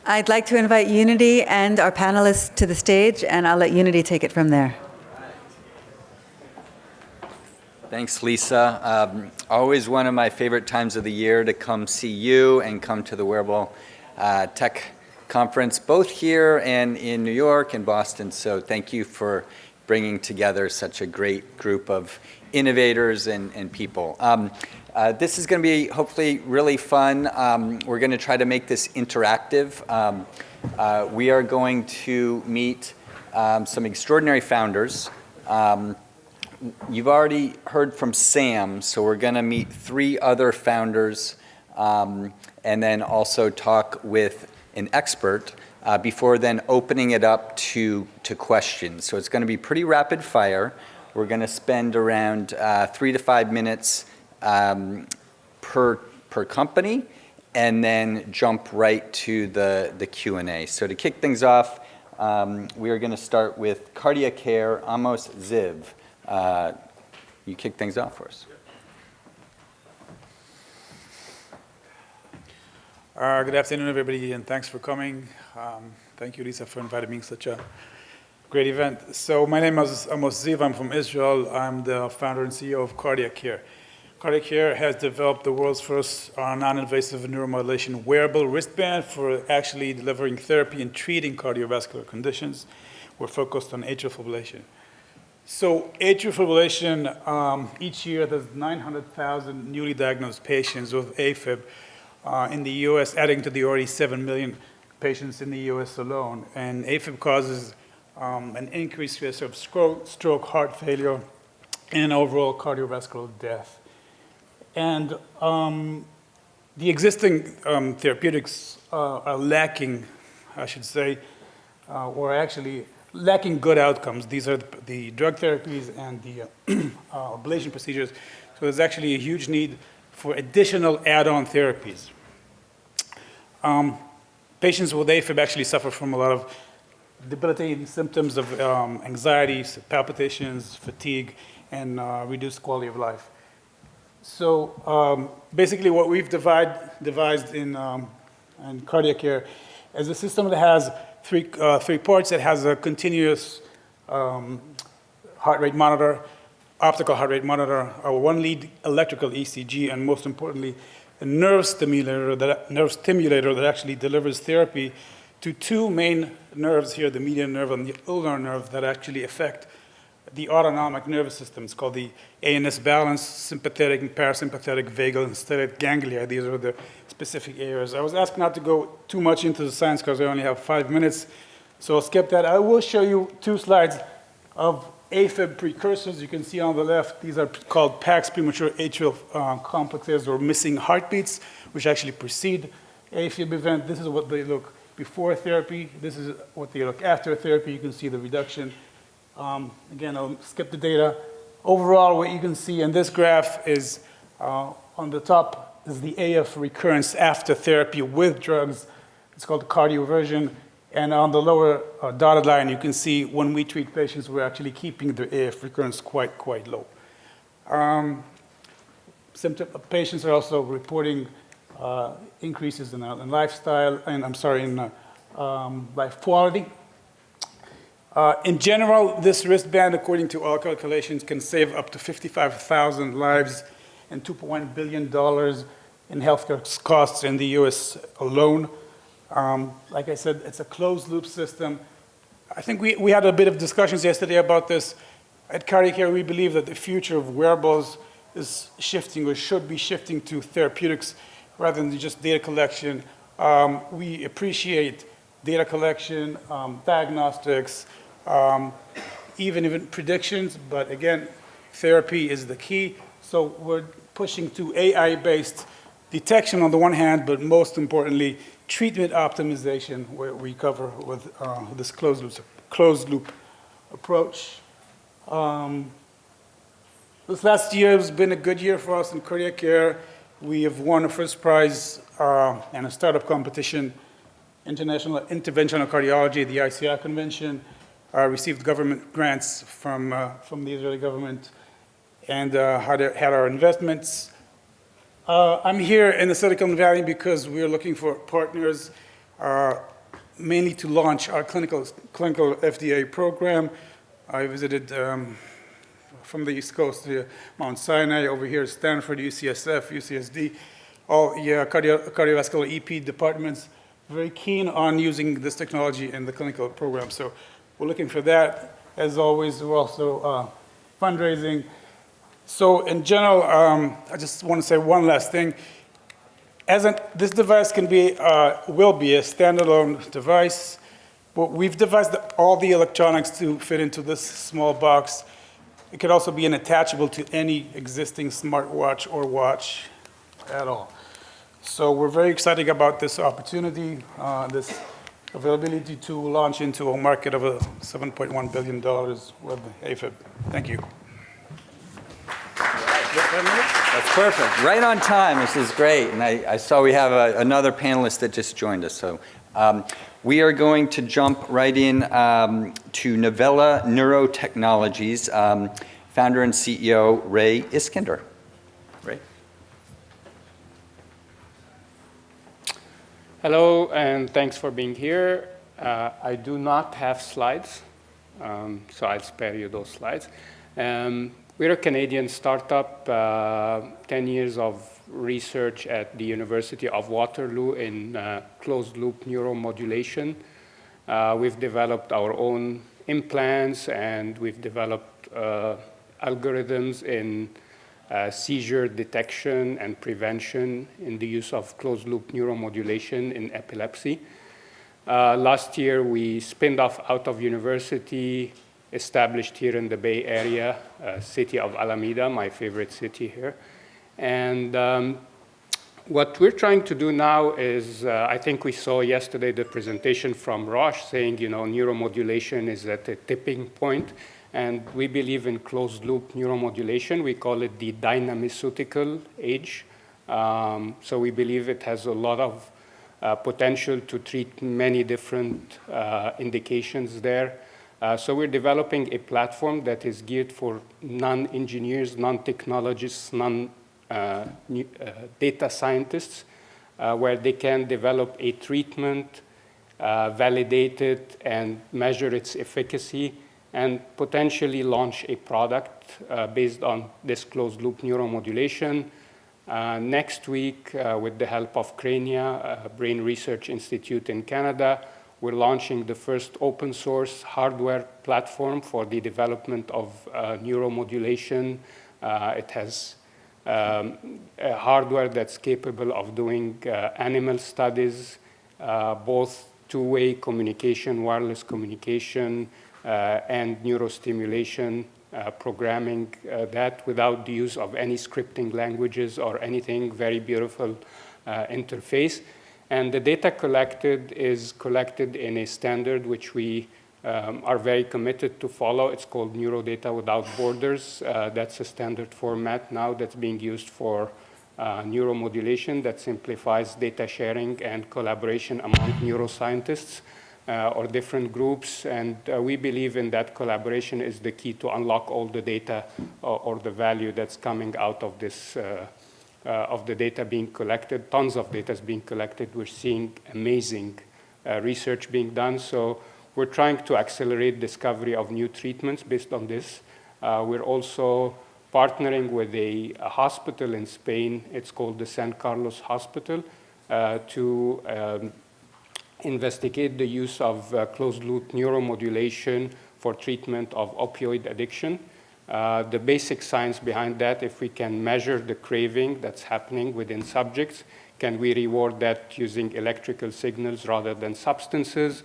I'd like to invite Unity and our panelists to the stage, and I'll let Unity take it from there. Thanks, Lisa. Always one of my favorite times of the year to come see you and come to the Wearable Tech Conference, both here and in New York and Boston. So thank you for bringing together such a great group of innovators and people. This is going to be hopefully really fun. We're going to try to make this interactive. We are going to meet some extraordinary founders. You've already heard from Sam, so we're going to meet 3 other founders and then also talk with an expert before then opening it up to questions. So it's going to be pretty rapid fire. We're going to spend around 3 to 5 minutes per company and then jump right to the Q&A. So to kick things off, we are going to start with Cardiac Care, Amos Ziv. You kick things off for us. Good afternoon, everybody, and thanks for coming. Thank you, Lisa, for inviting me to such a great event. So my name is Amos Ziv. I'm from Israel. I'm the founder and CEO of Cardiac Care. Cardiac Care has developed the world's first non-invasive neuromodulation wearable wristband for actually delivering therapy and treating cardiovascular conditions. We're focused on atrial fibrillation. So atrial fibrillation, each year there's 900,000 newly diagnosed patients with AFib in the US, adding to the already 7 million patients in the US alone. And AFib causes an increased risk of stroke, heart failure, and overall cardiovascular death. And the existing therapeutics are lacking, I should say, or actually lacking good outcomes. These are the drug therapies and the ablation procedures. So there's actually a huge need for additional add-on therapies. Patients with AFib actually suffer from a lot of debilitating symptoms of anxiety, palpitations, fatigue, and reduced quality of life. So basically what we've devised in Cardiac Care is a system that has three parts. It has a continuous heart rate monitor, optical heart rate monitor, a 1-lead electrical ECG, and most importantly, a nerve stimulator that actually delivers therapy to 2 main nerves here, the median nerve and the ulnar nerve, that actually affect the autonomic nervous system. It's called the ANS balance, sympathetic and parasympathetic vagal and stellate ganglia. These are the specific areas. I was asked not to go too much into the science because I only have 5 minutes, so I'll skip that. I will show you 2 slides of Afib precursors. You can see on the left, these are called PACs, premature atrial complexes, or missing heartbeats, which actually precede Afib event. This is what they look before therapy. This is what they look after therapy. You can see the reduction. Again, I'll skip the data. Overall, what you can see in this graph is on the top is the AF recurrence after therapy with drugs. It's called cardioversion. And on the lower dotted line, you can see when we treat patients, we're actually keeping the AF recurrence quite low. Patients are also reporting increases in lifestyle, and in life quality. In general, this wristband, according to our calculations, can save up to 55,000 lives and $2.1 billion in healthcare costs in the US alone. Like I said, it's a closed-loop system. I think we had a bit of discussions yesterday about this. At Cardiac Care, we believe that the future of wearables is shifting, or should be shifting, to therapeutics rather than just data collection. We appreciate data collection, diagnostics, even predictions, but again, therapy is the key. So we're pushing to AI-based detection on the one hand, but most importantly, treatment optimization, where we cover with this closed-loop approach. This last year has been a good year for us in Cardiac Care. We have won a first prize in a startup competition, International Interventional Cardiology, the ICI convention, received government grants from the Israeli government, and had our investments. I'm here in the Silicon Valley because we're looking for partners mainly to launch our clinical FDA program. I visited from the East Coast to Mount Sinai, over here Stanford, UCSF, UCSD, all cardiovascular EP departments, very keen on using this technology in the clinical program. So we're looking for that. As always, we're also fundraising. So in general, I just want to say one last thing. This device will be a standalone device, but we've devised all the electronics to fit into this small box. It could also be attachable to any existing smartwatch or watch at all. So we're very excited about this opportunity, this availability to launch into a market of $7.1 billion with Afib. Thank you. That's perfect. Right on time. This is great. And I saw we have another panelist that just joined us. So we are going to jump right in to Novella Neurotechnologies, founder and CEO Ray Iskander. Ray. Hello, and thanks for being here. I do not have slides, so I'll spare you those slides. We're a Canadian startup, 10 years of research at the University of Waterloo in closed-loop neuromodulation. We've developed our own implants, and we've developed algorithms in seizure detection and prevention in the use of closed-loop neuromodulation in epilepsy. Last year, we spinned off out of university, established here in the Bay Area, city of Alameda, my favorite city here. And what we're trying to do now is, I think we saw yesterday the presentation from Roche saying, neuromodulation is at a tipping point, and we believe in closed-loop neuromodulation. We call it the dynamiceutical age. So we believe it has a lot of potential to treat many different indications there. So we're developing a platform that is geared for non-engineers, non-technologists, data scientists, where they can develop a treatment, validate it, and measure its efficacy, and potentially launch a product based on this closed-loop neuromodulation. Next week, with the help of Crania, a brain research institute in Canada, we're launching the first open source hardware platform for the development of neuromodulation. It has a hardware that's capable of doing animal studies, both two-way communication, wireless communication, and neurostimulation, programming that without the use of any scripting languages or anything, very beautiful interface. And the data collected is collected in a standard which we are very committed to follow. It's called Neuro Data Without Borders. That's a standard format now that's being used for neuromodulation that simplifies data sharing and collaboration among neuroscientists or different groups. And we believe in that collaboration is the key to unlock all the data or the value that's coming out of this of the data being collected. Tons of data is being collected. We're seeing amazing research being done. So we're trying to accelerate discovery of new treatments based on this. We're also partnering with a hospital in Spain. It's called the San Carlos Hospital to investigate the use of closed-loop neuromodulation for treatment of opioid addiction. The basic science behind that, if we can measure the craving that's happening within subjects, can we reward that using electrical signals rather than substances?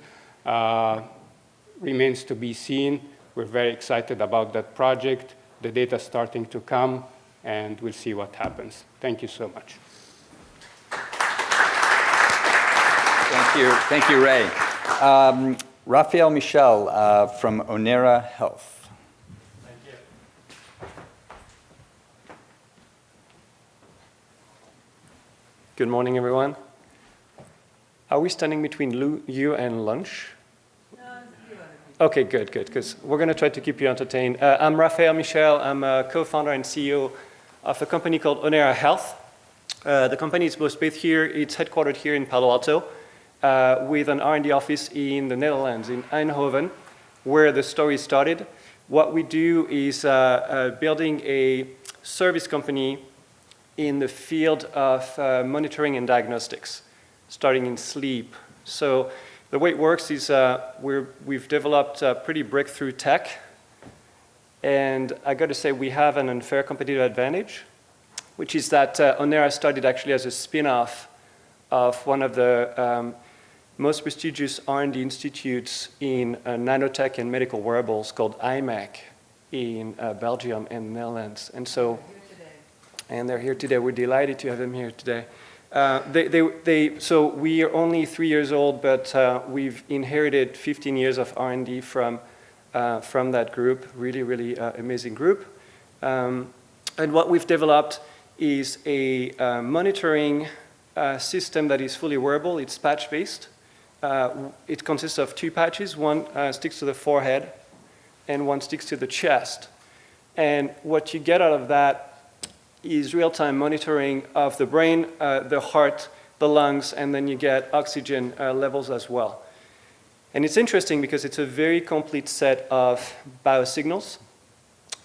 Remains to be seen. We're very excited about that project. The data's starting to come, and we'll see what happens. Thank you so much. Thank you, Ray. Raphael Michel from Onera Health. Good morning, everyone. Are we standing between you and lunch? No, okay, good, because we're going to try to keep you entertained. I'm Raphael Michel. I'm a co-founder and CEO of a company called Onera Health. The company is based here. It's headquartered here in Palo Alto. with an R&D office in the Netherlands, in Eindhoven, where the story started. What we do is building a service company in the field of monitoring and diagnostics, starting in sleep. So the way it works is we've developed pretty breakthrough tech, and I got to say we have an unfair competitive advantage, which is that Onera started actually as a spin-off of one of the most prestigious R&D institutes in nanotech and medical wearables called IMEC in Belgium and Netherlands. And so, and they're here today. We're delighted to have them here today. So we are only 3 years old, but we've inherited 15 years of R&D from that group, really amazing group. And what we've developed is a monitoring system that is fully wearable. It's patch-based. It consists of 2 patches. One sticks to the forehead, and one sticks to the chest. And what you get out of that is real-time monitoring of the brain, the heart, the lungs, and then you get oxygen levels as well. And it's interesting because it's a very complete set of biosignals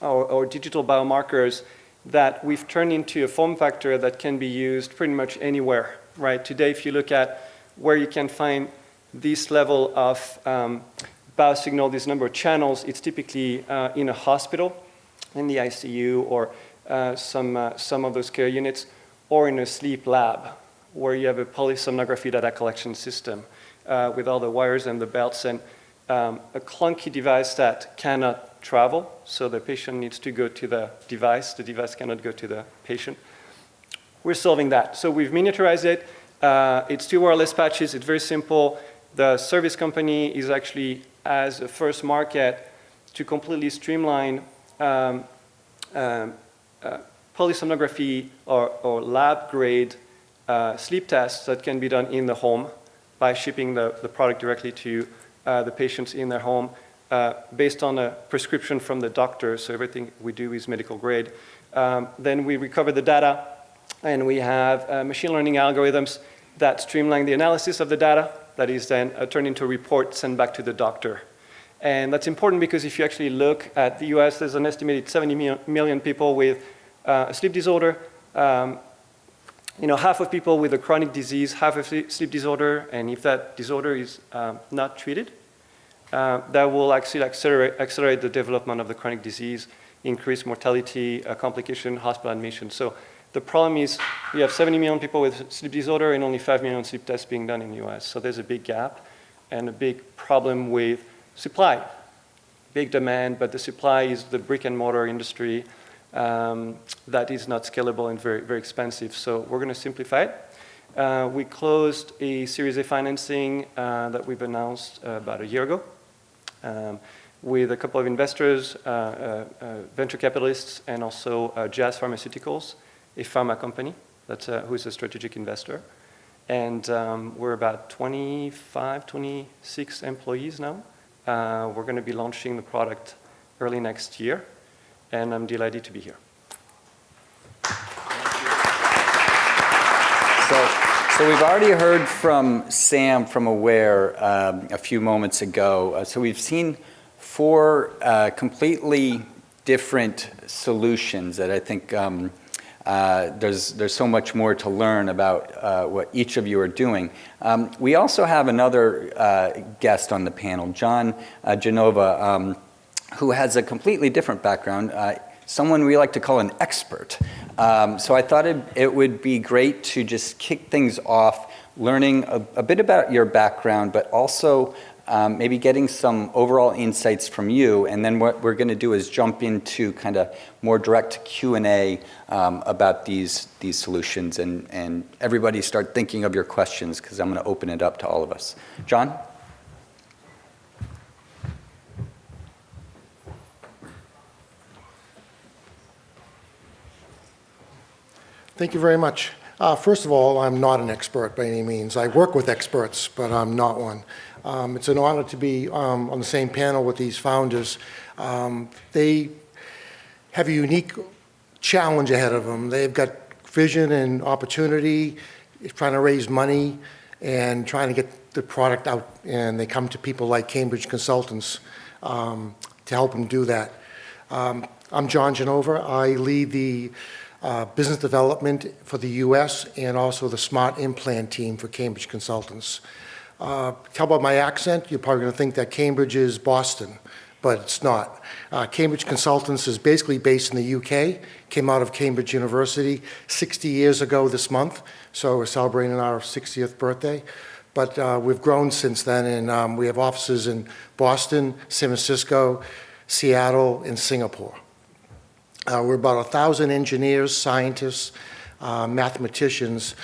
or digital biomarkers that we've turned into a form factor that can be used pretty much anywhere, right? Today, if you look at where you can find this level of biosignal, this number of channels, it's typically in a hospital, in the ICU, or some of those care units, or in a sleep lab, where you have a polysomnography data collection system with all the wires and the belts, and a clunky device that cannot travel, so the patient needs to go to the device cannot go to the patient. We're solving that. So we've miniaturized it. It's 2 wireless patches. It's very simple. The service company is actually as a first market to completely streamline polysomnography or lab-grade sleep tests that can be done in the home by shipping the product directly to the patients in their home based on a prescription from the doctor. So everything we do is medical grade. Then we recover the data, and we have machine learning algorithms that streamline the analysis of the data that is then turned into a report sent back to the doctor. And that's important because if you actually look at the US, there's an estimated 70 million people with a sleep disorder. Half of people with a chronic disease have a sleep disorder, and if that disorder is not treated, that will actually accelerate the development of the chronic disease, increase mortality, complication, hospital admission. So the problem is you have 70 million people with sleep disorder and only 5 million sleep tests being done in the US. So there's a big gap and a big problem with supply. Big demand, but the supply is the brick and mortar industry that is not scalable and very expensive. So we're going to simplify it. We closed a Series A financing that we've announced about a year ago with a couple of investors, venture capitalists, and also Jazz Pharmaceuticals, a pharma company who is a strategic investor. And we're about 25, 26 employees now. We're going to be launching the product early next year, and I'm delighted to be here. So we've already heard from Sam from Aware a few moments ago. So we've seen 4 completely different solutions that I think there's so much more to learn about what each of you are doing. We also have another guest on the panel, John Genova, who has a completely different background, someone we like to call an expert. So I thought it would be great to just kick things off, learning a bit about your background, but also maybe getting some overall insights from you. And then what we're going to do is jump into kind of more direct Q&A about these solutions. And everybody start thinking of your questions, because I'm going to open it up to all of us. John? Thank you very much. First of all, I'm not an expert by any means. I work with experts, but I'm not one. It's an honor to be on the same panel with these founders. They have a unique challenge ahead of them. They've got vision and opportunity, trying to raise money and trying to get the product out, and they come to people like Cambridge Consultants to help them do that. I'm John Genova. I lead the business development for the U.S. and also the smart implant team for Cambridge Consultants. Tell by my accent, you're probably going to think that Cambridge is Boston, but it's not. Cambridge Consultants is basically based in the UK, came out of Cambridge University 60 years ago this month, so we're celebrating our 60th birthday. But we've grown since then, and we have offices in Boston, San Francisco, Seattle, and Singapore. We're about 1,000 engineers, scientists, mathematicians,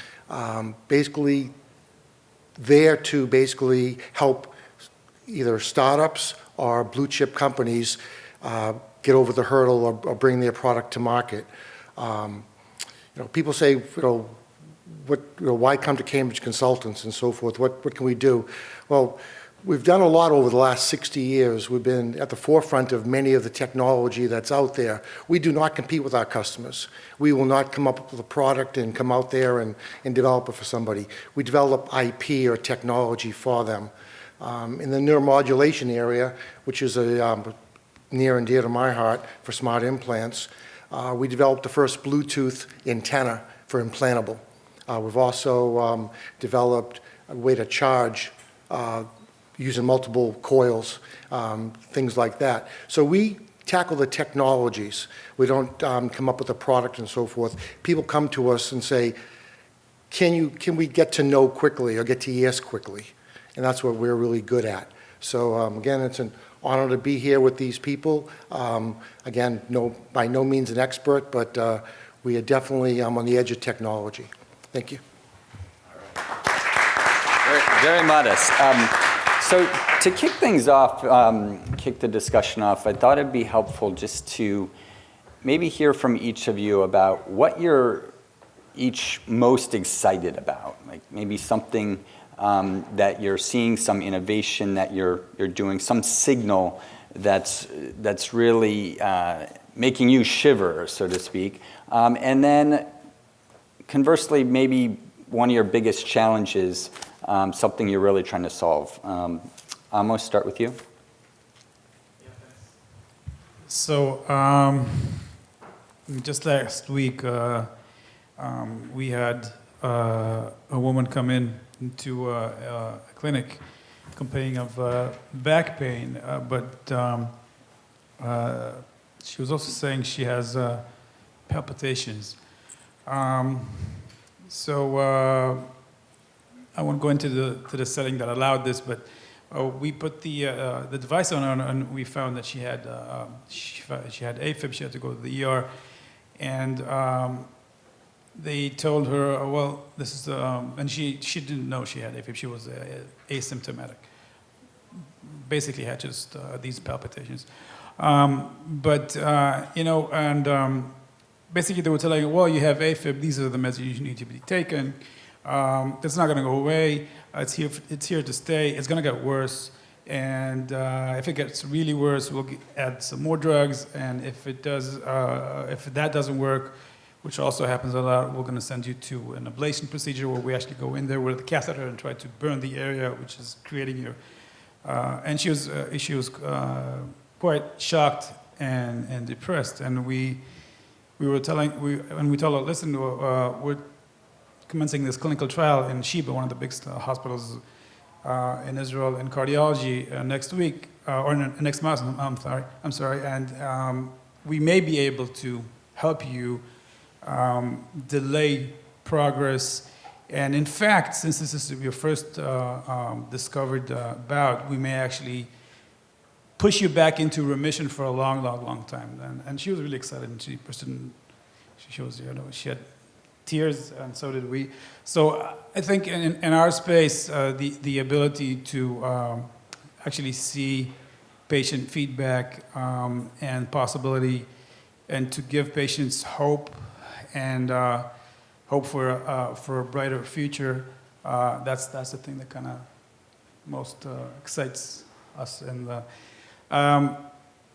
basically there to basically help either startups or blue chip companies get over the hurdle or bring their product to market. People say, why come to Cambridge Consultants and so forth? What can we do? Well, we've done a lot over the last 60 years. We've been at the forefront of many of the technology that's out there. We do not compete with our customers. We will not come up with a product and come out there and develop it for somebody. We develop IP or technology for them. In the neuromodulation area, which is near and dear to my heart for smart implants, we developed the first Bluetooth antenna for implantable. We've also developed a way to charge using multiple coils, things like that. So we tackle the technologies. We don't come up with a product and so forth. People come to us and say, can we get to no quickly or get to yes quickly? And that's what we're really good at. So again, it's an honor to be here with these people. Again, by no means an expert, but we are definitely on the edge of technology. Thank you. Very modest. So to kick things off, kick the discussion off, I thought it'd be helpful just to maybe hear from each of you about what you're each most excited about, like maybe something that you're seeing, some innovation that you're doing, some signal that's really making you shiver, so to speak. And then conversely, maybe one of your biggest challenges, something you're really trying to solve. Amos, start with you. So just last week, we had a woman come into a clinic complaining of back pain, but she was also saying she has palpitations. So I won't go into the setting that allowed this, but we put the device on her, and we found that she had Afib. She had to go to the ER, and they told her, well, this is and she didn't know she had Afib. She was asymptomatic. Basically, had just these palpitations, but basically they were telling her, well, you have Afib. These are the meds you need to be taken. It's not going to go away. It's here to stay. It's going to get worse. And if it gets really worse, we'll add some more drugs. And if it does, if that doesn't work, which also happens a lot, we're going to send you to an ablation procedure where we actually go in there with the catheter and try to burn the area, which is creating your. And she was quite shocked and depressed. And we told her, listen, we're commencing this clinical trial in Sheba, one of the big hospitals in Israel in cardiology next week, or next month, I'm sorry, and we may be able to help you delay progress. And in fact, since this is your first discovered bout, we may actually push you back into remission for a long, long, long time. And she was really excited, and she was, she had tears, and so did we. So I think in our space, the ability to actually see patient feedback and possibility, and to give patients hope and hope for a brighter future, that's the thing that kind of most excites us. And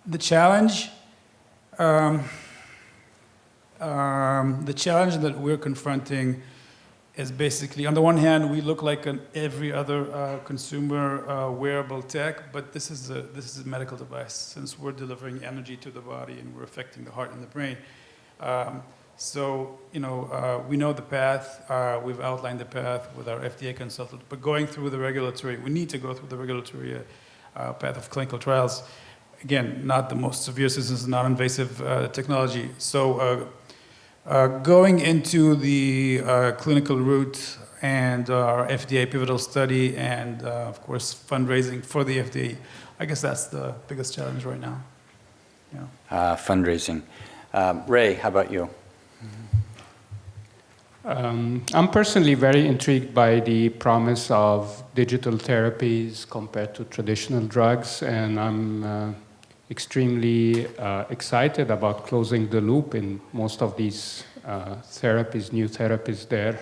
the challenge. The challenge that we're confronting is basically, on the one hand, we look like every other consumer wearable tech, but this is a medical device, since we're delivering energy to the body and we're affecting the heart and the brain. So, we know the path. We've outlined the path with our FDA consultant, but going through the regulatory, we need to go through the regulatory path of clinical trials. Again, not the most severe, since it's non-invasive technology. So, going into the clinical route and our FDA pivotal study and, of course, fundraising for the FDA, I guess that's the biggest challenge right now. Fundraising. Ray, how about you? I'm personally very intrigued by the promise of digital therapies compared to traditional drugs, and I'm extremely excited about closing the loop in most of these therapies, new therapies there.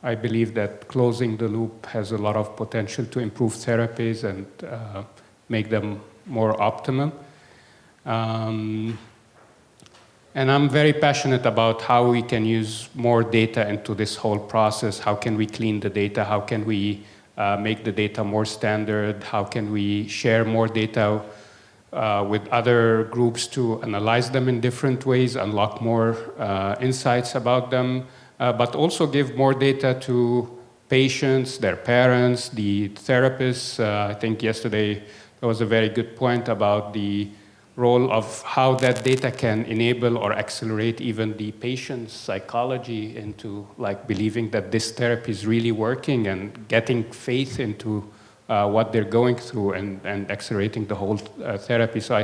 I believe that closing the loop has a lot of potential to improve therapies and make them more optimal. And I'm very passionate about how we can use more data into this whole process. How can we clean the data? How can we make the data more standard? How can we share more data with other groups to analyze them in different ways, unlock more insights about them, but also give more data to patients, their parents, the therapists. I think yesterday there was a very good point about the role of how that data can enable or accelerate even the patient's psychology into believing that this therapy is really working and getting faith into what they're going through and accelerating the whole therapy. So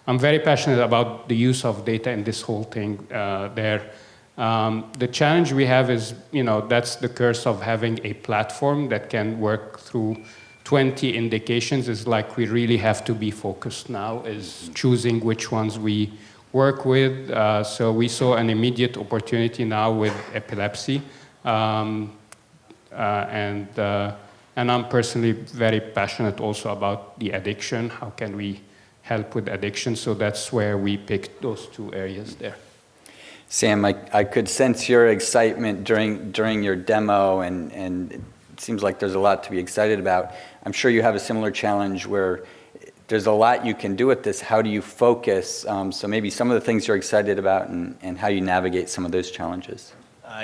I'm very passionate about the use of data in this whole thing there. The challenge we have is, that's the curse of having a platform that can work through 20 indications. Is we really have to be focused now, is choosing which ones we work with. So we saw an immediate opportunity now with epilepsy. And I'm personally very passionate also about the addiction. How can we help with addiction? So that's where we picked those two areas there. Sam, I could sense your excitement during your demo, and it seems like there's a lot to be excited about. I'm sure you have a similar challenge where there's a lot you can do with this. How do you focus? So maybe some of the things you're excited about and how you navigate some of those challenges.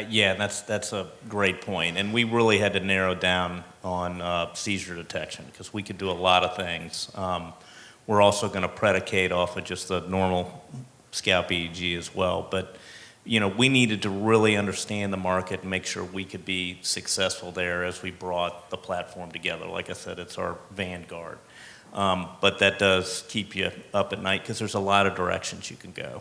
Yeah, that's a great point. And we really had to narrow down on seizure detection because we could do a lot of things. We're also going to predicate off of just the normal scalp EEG as well. But we needed to really understand the market and make sure we could be successful there as we brought the platform together. Like I said, it's our vanguard. But that does keep you up at night because there's a lot of directions you can go.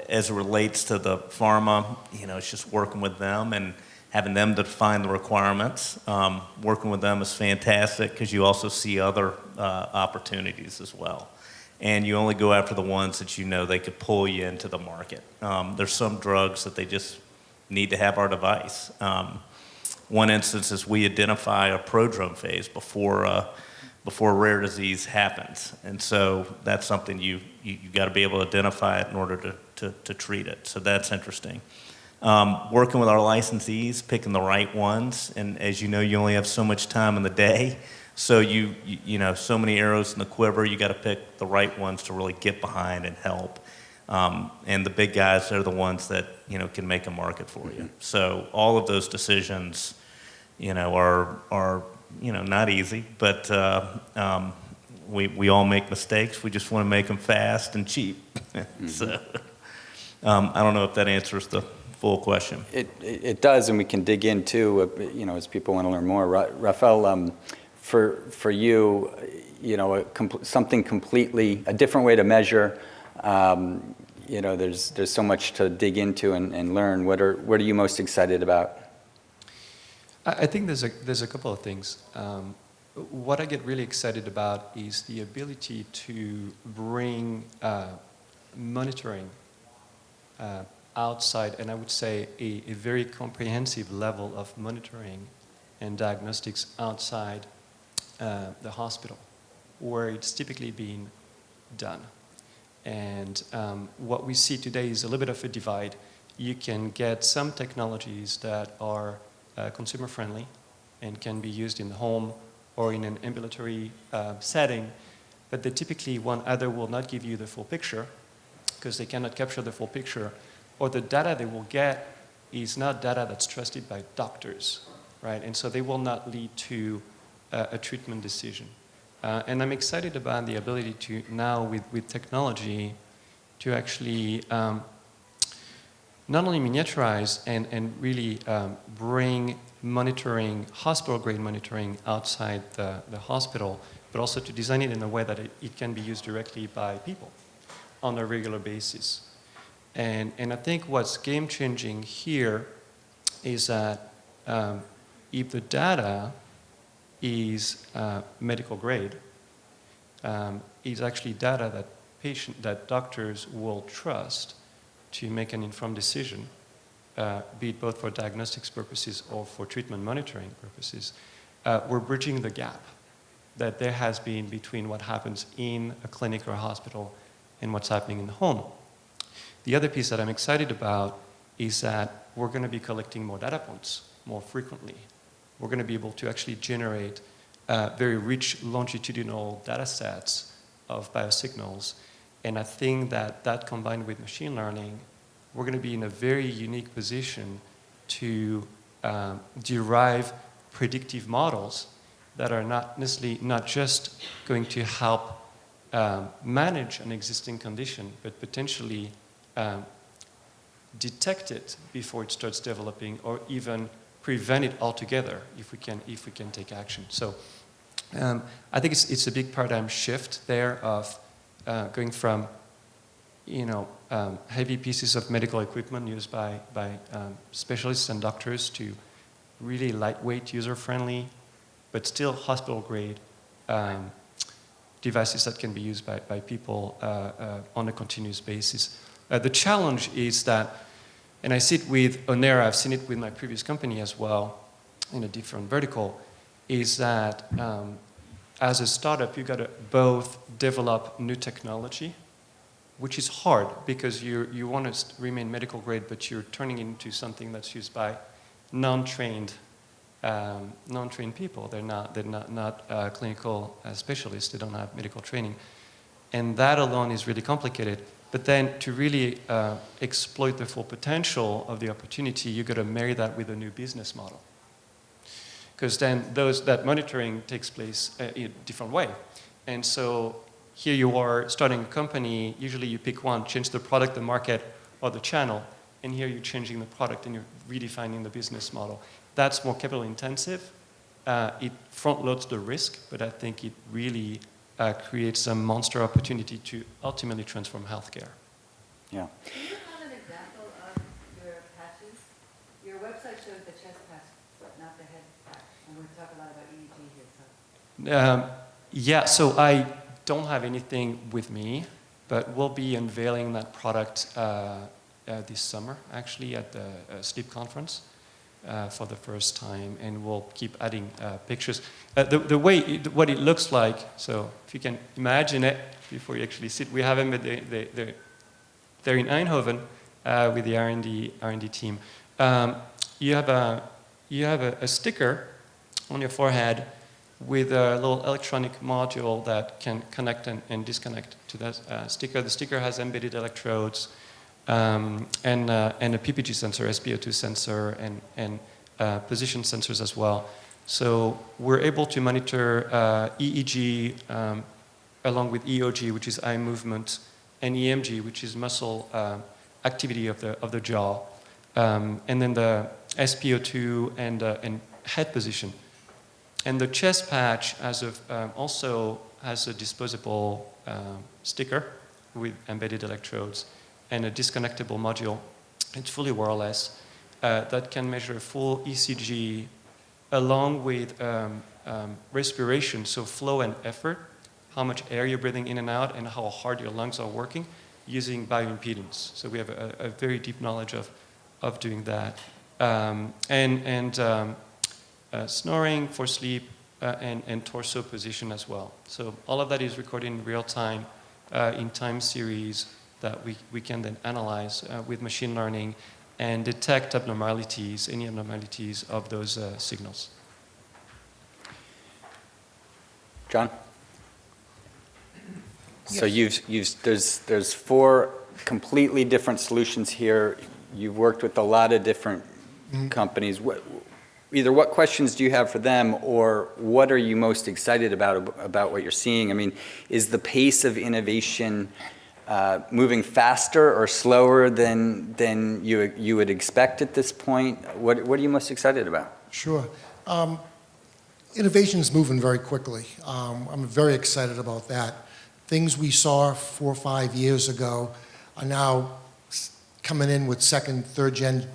As it relates to the pharma, it's just working with them and having them define the requirements. Working with them is fantastic because you also see other opportunities as well. And you only go after the ones that they could pull you into the market. There's some drugs that they just need to have our device. One instance is we identify a prodrome phase before rare disease happens. And so that's something you got to be able to identify it in order to treat it. So that's interesting. Working with our licensees, picking the right ones. And as you know, you only have so much time in the day. So so many arrows in the quiver, you got to pick the right ones to really get behind and help. And the big guys, they're the ones that, can make a market for you. So all of those decisions, are not easy, but we all make mistakes. We just want to make them fast and cheap. So I don't know if that answers the full question. It does, and we can dig into, as people want to learn more. Raphael, for you, something completely, a different way to measure, there's so much to dig into and learn. What are you most excited about? I think there's a couple of things. What I get really excited about is the ability to bring monitoring outside, and I would say a very comprehensive level of monitoring and diagnostics outside the hospital, where it's typically being done. And what we see today is a little bit of a divide. You can get some technologies that are consumer friendly and can be used in the home or in an ambulatory setting, but they typically, one, either will not give you the full picture because they cannot capture the full picture, or the data they will get is not data that's trusted by doctors, right? And so they will not lead to a treatment decision. And I'm excited about the ability to now, with technology, to actually not only miniaturize and really bring monitoring, hospital-grade monitoring outside the hospital, but also to design it in a way that it can be used directly by people on a regular basis. And I think what's game-changing here is that if the data is medical grade, is actually data that doctors will trust to make an informed decision, be it both for diagnostics purposes or for treatment monitoring purposes. We're bridging the gap that there has been between what happens in a clinic or a hospital and what's happening in the home. The other piece that I'm excited about is that we're going to be collecting more data points more frequently. We're going to be able to actually generate very rich longitudinal data sets of biosignals. And I think that combined with machine learning, we're going to be in a very unique position to derive predictive models that are not necessarily not just going to help manage an existing condition, but potentially detect it before it starts developing, or even prevent it altogether if we can take action. So I think it's a big paradigm shift there of going from heavy pieces of medical equipment used by specialists and doctors to really lightweight, user-friendly, but still hospital-grade devices that can be used by people on a continuous basis. The challenge is that, and I see it with Onera, I've seen it with my previous company as well, in a different vertical, is that as a startup, you've got to both develop new technology, which is hard because you want to remain medical grade, but you're turning it into something that's used by non-trained people. They're not clinical specialists. They don't have medical training. And that alone is really complicated. But then to really exploit the full potential of the opportunity, you've got to marry that with a new business model. Because then that monitoring takes place in a different way. And so here you are starting a company, usually you pick one, change the product, the market, or the channel, and here you're changing the product and you're redefining the business model. That's more capital intensive. It front loads the risk, but I think it really creates a monster opportunity to ultimately transform healthcare. Yeah. Can you have an example of your patches? Your website shows the chest patch, but not the head patch. And we talk a lot about EEG here. So. Yeah, so I don't have anything with me, but we'll be unveiling that product this summer, actually, at the Sleep Conference. For the first time, and we'll keep adding pictures. The way, what it looks like, so if you can imagine it before you actually sit, we have them at they're in Eindhoven with the R&D team. You have a sticker on your forehead with a little electronic module that can connect and disconnect to that sticker. The sticker has embedded electrodes, and a PPG sensor, SpO2 sensor, and position sensors as well. So we're able to monitor EEG along with EOG, which is eye movement, and EMG, which is muscle activity of the jaw, and then the SpO2 and head position. And the chest patch also has a disposable sticker with embedded electrodes and a disconnectable module. It's fully wireless that can measure full ECG along with respiration, so flow and effort, how much air you're breathing in and out, and how hard your lungs are working using bioimpedance. So we have a very deep knowledge of doing that. Snoring for sleep and torso position as well. So all of that is recorded in real time in time series that we can then analyze with machine learning and detect abnormalities, any abnormalities of those signals. John? So there's 4 completely different solutions here. You've worked with a lot of different companies. Either what questions do you have for them, or what are you most excited about what you're seeing? I mean, is the pace of innovation moving faster or slower than you would expect at this point? What are you most excited about? Sure. Innovation is moving very quickly. I'm very excited about that. Things we saw 4 or 5 years ago are now coming in with second, third gen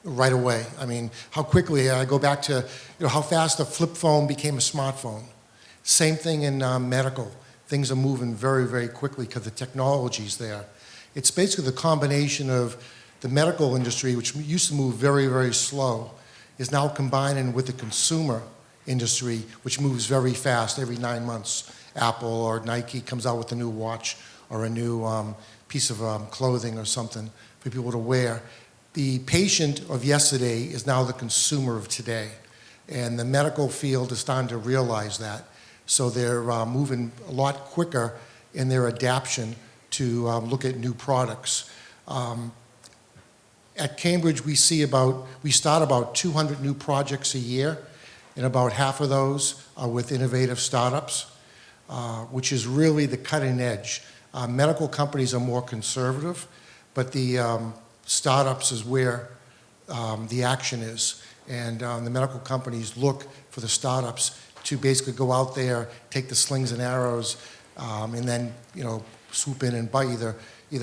right away. I mean, how quickly, I go back to how fast a flip phone became a smartphone. Same thing in medical. Things are moving very, very quickly because the technology's there. It's basically the combination of the medical industry, which used to move very, very slow, is now combining with the consumer industry, which moves very fast. Every 9 months, Apple or Nike comes out with a new watch or a new piece of clothing or something for people to wear. The patient of yesterday is now the consumer of today. And the medical field is starting to realize that. So they're moving a lot quicker in their adaptation to look at new products. At Cambridge, we start about 200 new projects a year, and about half of those are with innovative startups, which is really the cutting edge. Medical companies are more conservative, but the startups is where the action is. And the medical companies look for the startups to basically go out there, take the slings and arrows, and then swoop in and buy either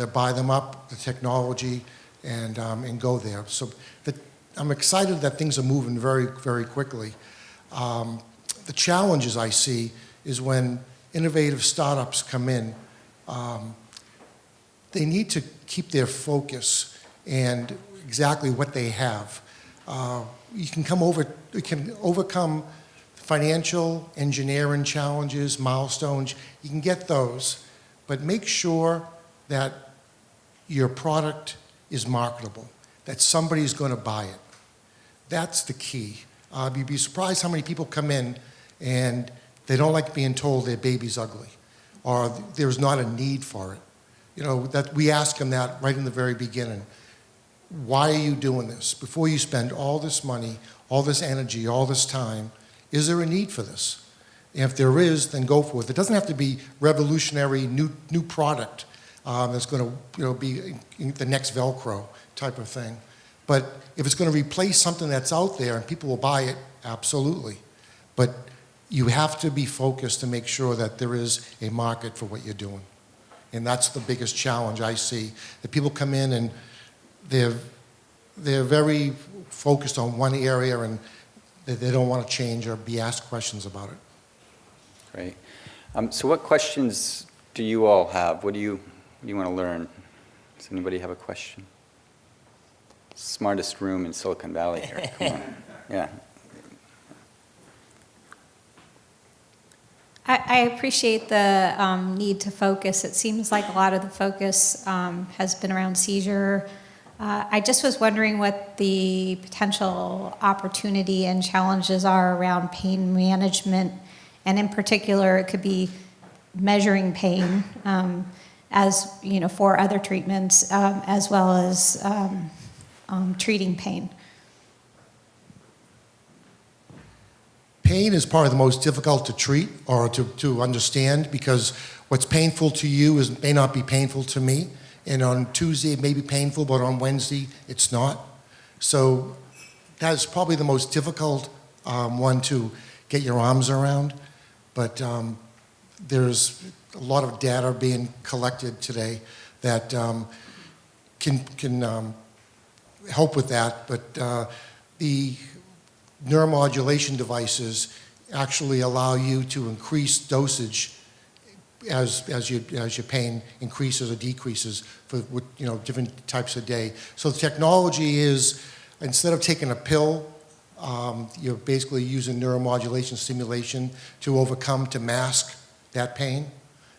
buy them up, the technology, and go there. So I'm excited that things are moving very, very quickly. The challenges I see is when innovative startups come in, they need to keep their focus and exactly what they have. You can overcome financial, engineering challenges, milestones. You can get those, but make sure that your product is marketable, that somebody's going to buy it. That's the key. You'd be surprised how many people come in and they don't like being told their baby's ugly, or there's not a need for it. That we ask them that right in the very beginning. Why are you doing this? Before you spend all this money, all this energy, all this time, is there a need for this? And if there is, then go for it. It doesn't have to be revolutionary new product that's going to be the next Velcro type of thing. But if it's going to replace something that's out there and people will buy it, absolutely. But you have to be focused to make sure that there is a market for what you're doing. And that's the biggest challenge I see. That people come in and they're very focused on one area and they don't want to change or be asked questions about it. Great. So what questions do you all have? What do you want to learn? Does anybody have a question? Smartest room in Silicon Valley here. Come on. Yeah. I appreciate the need to focus. It seems like a lot of the focus has been around seizure. I just was wondering what the potential opportunity and challenges are around pain management, and in particular, it could be measuring pain as for other treatments, as well as treating pain. Pain is probably the most difficult to treat or to understand, because what's painful to you may not be painful to me. And on Tuesday it may be painful, but on Wednesday it's not. So that's probably the most difficult one to get your arms around. But there's a lot of data being collected today that can help with that. But the neuromodulation devices actually allow you to increase dosage as your pain increases or decreases for different types of day. So the technology is, instead of taking a pill, you're basically using neuromodulation stimulation to mask that pain.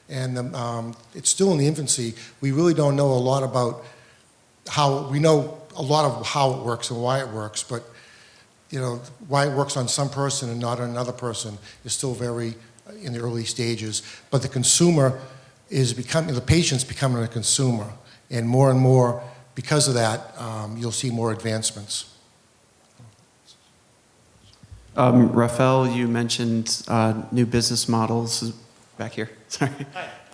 And it's still in the infancy. We really don't know a lot about we know a lot of how it works and why it works, but why it works on some person and not on another person is still very in the early stages. But the consumer the patient's becoming a consumer. And more, because of that, you'll see more advancements. Raphael, you mentioned new business models. Back here, sorry.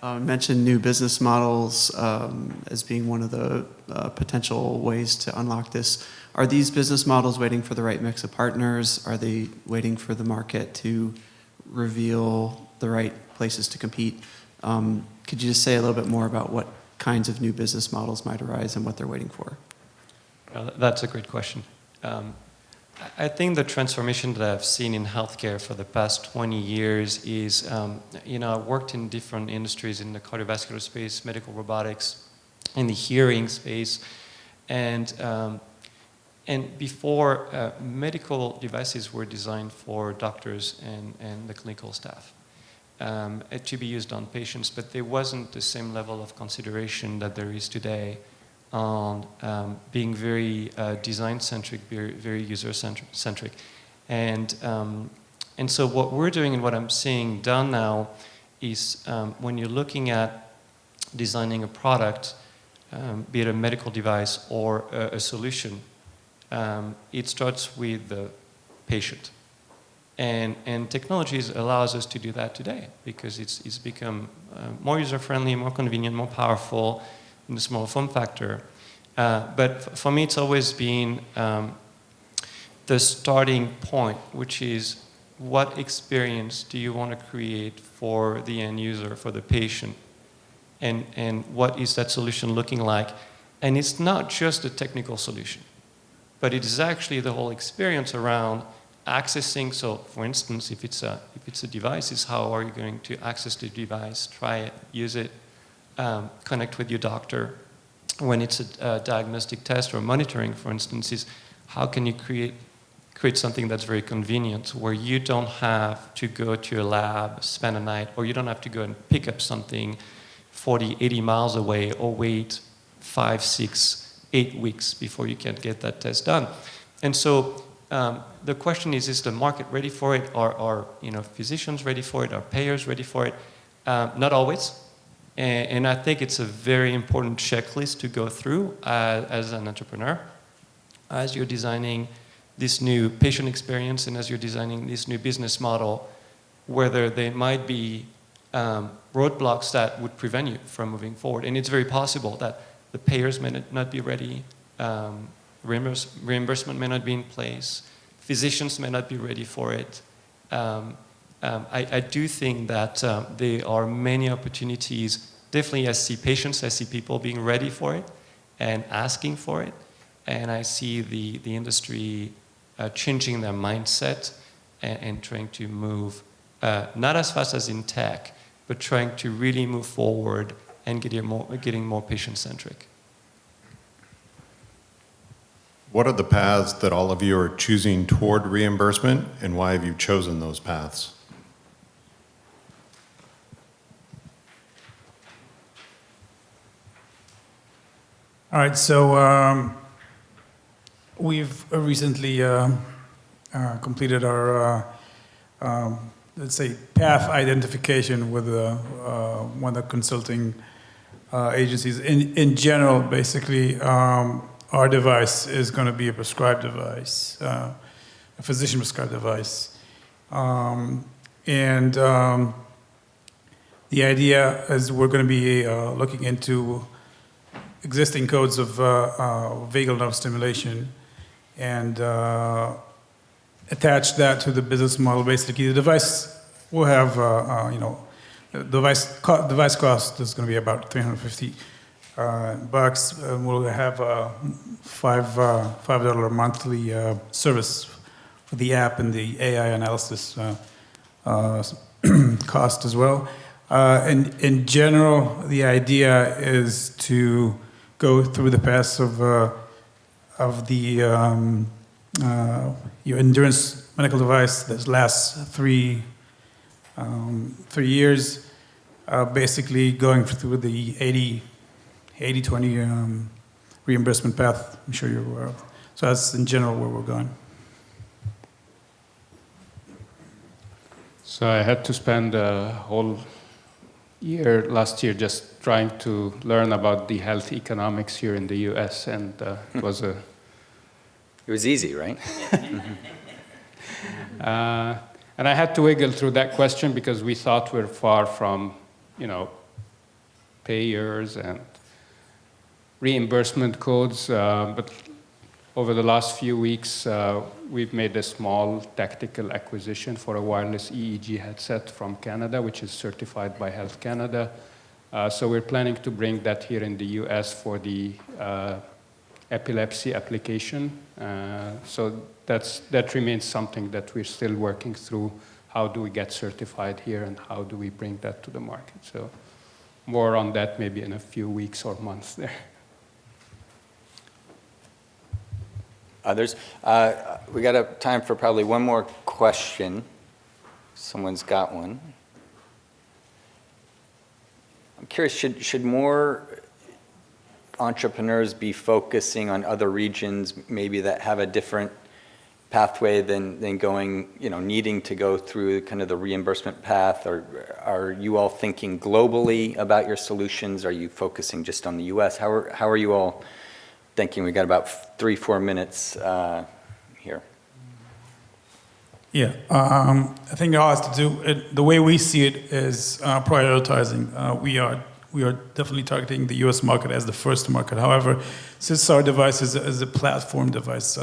Mentioned new business models as being one of the potential ways to unlock this. Are these business models waiting for the right mix of partners? Are they waiting for the market to reveal the right places to compete? Could you just say a little bit more about what kinds of new business models might arise and what they're waiting for? That's a great question. I think the transformation that I've seen in healthcare for the past 20 years is, I worked in different industries in the cardiovascular space, medical robotics, in the hearing space, and before, medical devices were designed for doctors and the clinical staff to be used on patients, but there wasn't the same level of consideration that there is today on being very design-centric, very user-centric. And so what we're doing and what I'm seeing done now is when you're looking at designing a product, be it a medical device or a solution, it starts with the patient. And technologies allows us to do that today because it's become more user-friendly, more convenient, more powerful, in the small form factor. But for me, it's always been the starting point, which is what experience do you want to create for the end user, for the patient? And what is that solution looking like? And it's not just a technical solution, but it is actually the whole experience around accessing. So for instance, if it's a device, is how are you going to access the device, try it, use it, connect with your doctor. When it's a diagnostic test or monitoring, for instance, is how can you create something that's very convenient where you don't have to go to a lab, spend a night, or you don't have to go and pick up something 40, 80 miles away or wait 5, 6, 8 weeks before you can get that test done. And so the question is the market ready for it? Are physicians ready for it? Are payers ready for it? Not always. And I think it's a very important checklist to go through as an entrepreneur, as you're designing this new patient experience and as you're designing this new business model, whether there might be roadblocks that would prevent you from moving forward. And it's very possible that the payers may not be ready, reimbursement may not be in place, physicians may not be ready for it. I do think that there are many opportunities. Definitely I see patients, I see people being ready for it and asking for it. And I see the industry changing their mindset and trying to move, not as fast as in tech, but trying to really move forward and getting more patient-centric. What are the paths that all of you are choosing toward reimbursement, and why have you chosen those paths? All right, so we've recently completed our, let's say, path identification with one of the consulting agencies. In general, basically, our device is going to be a prescribed device, a physician-prescribed device. And the idea is we're going to be looking into existing codes of vagal nerve stimulation and attach that to the business model. Basically, the device will have, the device cost is going to be about $350. We'll have a $5 monthly service for the app and the AI analysis cost as well. And in general, the idea is to go through the paths of the your endurance medical device that lasts 3 years. basically going through the 80-20 reimbursement path. I'm sure you're aware of. So that's in general where we're going. So I had to spend a whole year last year just trying to learn about the health economics here in the US, and it was a... It was easy, right? And I had to wiggle through that question because we thought we're far from, payers and reimbursement codes, but over the last few weeks, we've made a small tactical acquisition for a wireless EEG headset from Canada, which is certified by Health Canada. So we're planning to bring that here in the US for the epilepsy application. So that remains something that we're still working through. How do we get certified here and how do we bring that to the market? So more on that maybe in a few weeks or months there. Others? We got time for probably one more question. Someone's got one. I'm curious, should more entrepreneurs be focusing on other regions maybe that have a different pathway than going, needing to go through kind of the reimbursement path? Or are you all thinking globally about your solutions? Are you focusing just on the US? How are you all thinking? We got about 3-4 minutes here. Yeah, I think it all has to do, the way we see it is prioritizing. We are definitely targeting the US market as the first market. However, since our device is a platform device,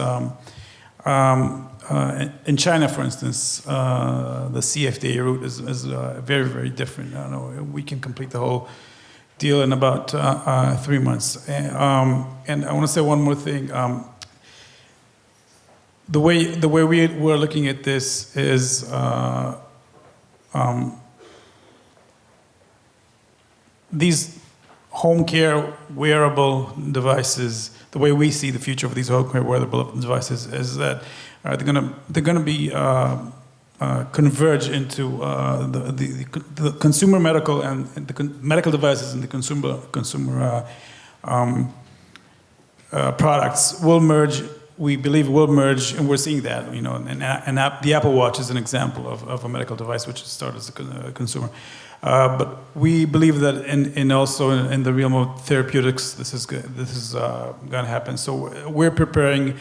in China, for instance, the CFDA route is very, very different. I don't know, we can complete the whole deal in about 3 months. And I want to say one more thing. The way we're looking at this is these home care wearable devices. The way we see the future of these home care wearable devices is that they're gonna be converge into the consumer medical and the medical devices and the consumer products will merge. We believe will merge, and we're seeing that. The Apple Watch is an example of a medical device which started as a consumer. But we believe that also in the realm of therapeutics, this is going to happen. So we're preparing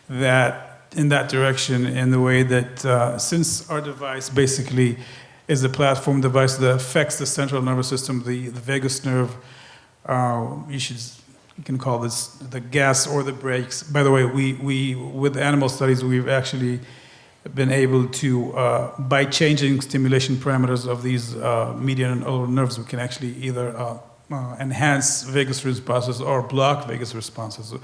that in that direction in the way that since our device basically is a platform device that affects the central nervous system, the vagus nerve, you can call this the gas or the brakes. By the way, we with animal studies, we've actually been able to, by changing stimulation parameters of these median and ulnar nerves, we can actually either enhance vagus responses or block vagus responses.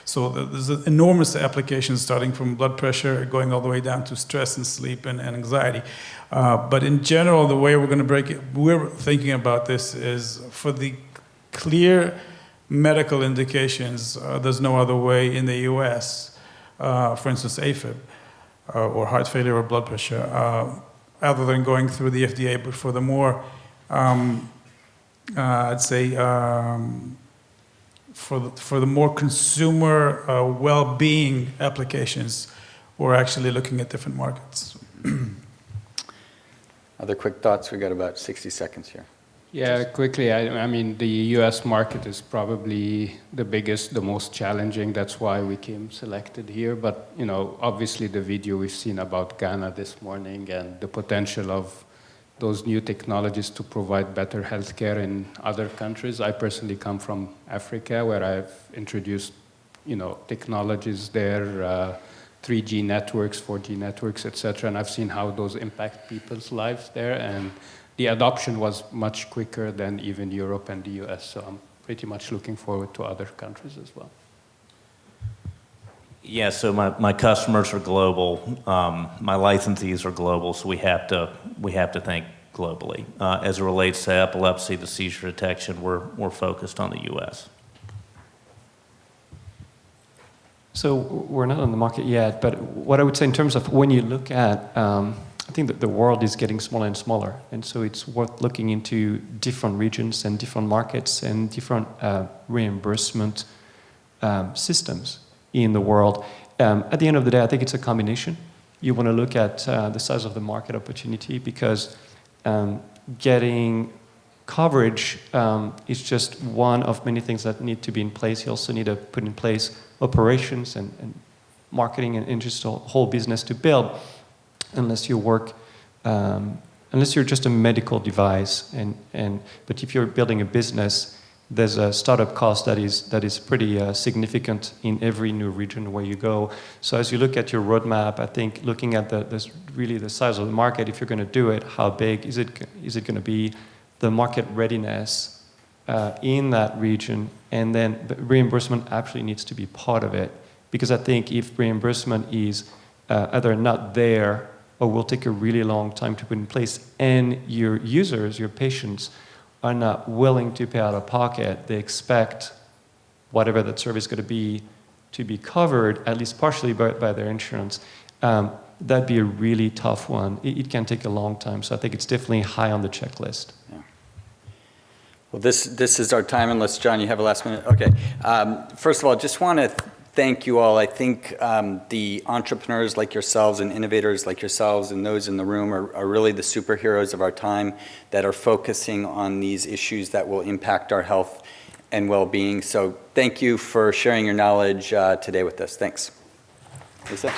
So there's enormous applications starting from blood pressure, going all the way down to stress and sleep and anxiety. But in general, the way we're going to break it, we're thinking about this is for the clear medical indications, there's no other way in the US, for instance, Afib, or heart failure or blood pressure, other than going through the FDA. But for the more, I'd say, for the more consumer well-being applications, we're actually looking at different markets. Other quick thoughts? We got about 60 seconds here. Yeah, quickly, I mean, the US market is probably the biggest, the most challenging. That's why we came selected here. But, obviously the video we've seen about Ghana this morning and the potential of those new technologies to provide better healthcare in other countries. I personally come from Africa, where I've introduced, technologies there, 3G networks, 4G networks, et cetera, and I've seen how those impact people's lives there. And the adoption was much quicker than even Europe and the US, so I'm pretty much looking forward to other countries as well. Yeah, so my customers are global, my licensees are global, so we have to think globally. As it relates to epilepsy, the seizure detection, we're focused on the US. So we're not on the market yet, but what I would say in terms of when you look at I think that the world is getting smaller and smaller, and so it's worth looking into different regions and different markets and different reimbursement systems in the world. At the end of the day, I think it's a combination. You want to look at the size of the market opportunity, because getting coverage is just one of many things that need to be in place. You also need to put in place operations and marketing and just a whole business to build, unless you work, unless you're just a medical device. But if you're building a business, there's a startup cost that is pretty significant in every new region where you go. So as you look at your roadmap, I think looking at really the size of the market, if you're going to do it, how big is it going to be, the market readiness in that region, and then the reimbursement actually needs to be part of it. Because I think if reimbursement is either not there or will take a really long time to put in place, and your users, your patients, are not willing to pay out of pocket, they expect whatever that service is going to be covered, at least partially by their insurance, that'd be a really tough one. It can take a long time, so I think it's definitely high on the checklist. Yeah. Well, this is our time, unless, John, you have a last minute. Okay. First of all, just want to thank you all. I think the entrepreneurs like yourselves and innovators like yourselves and those in the room are really the superheroes of our time that are focusing on these issues that will impact our health and well-being. So thank you for sharing your knowledge today with us. Thanks. Lisa?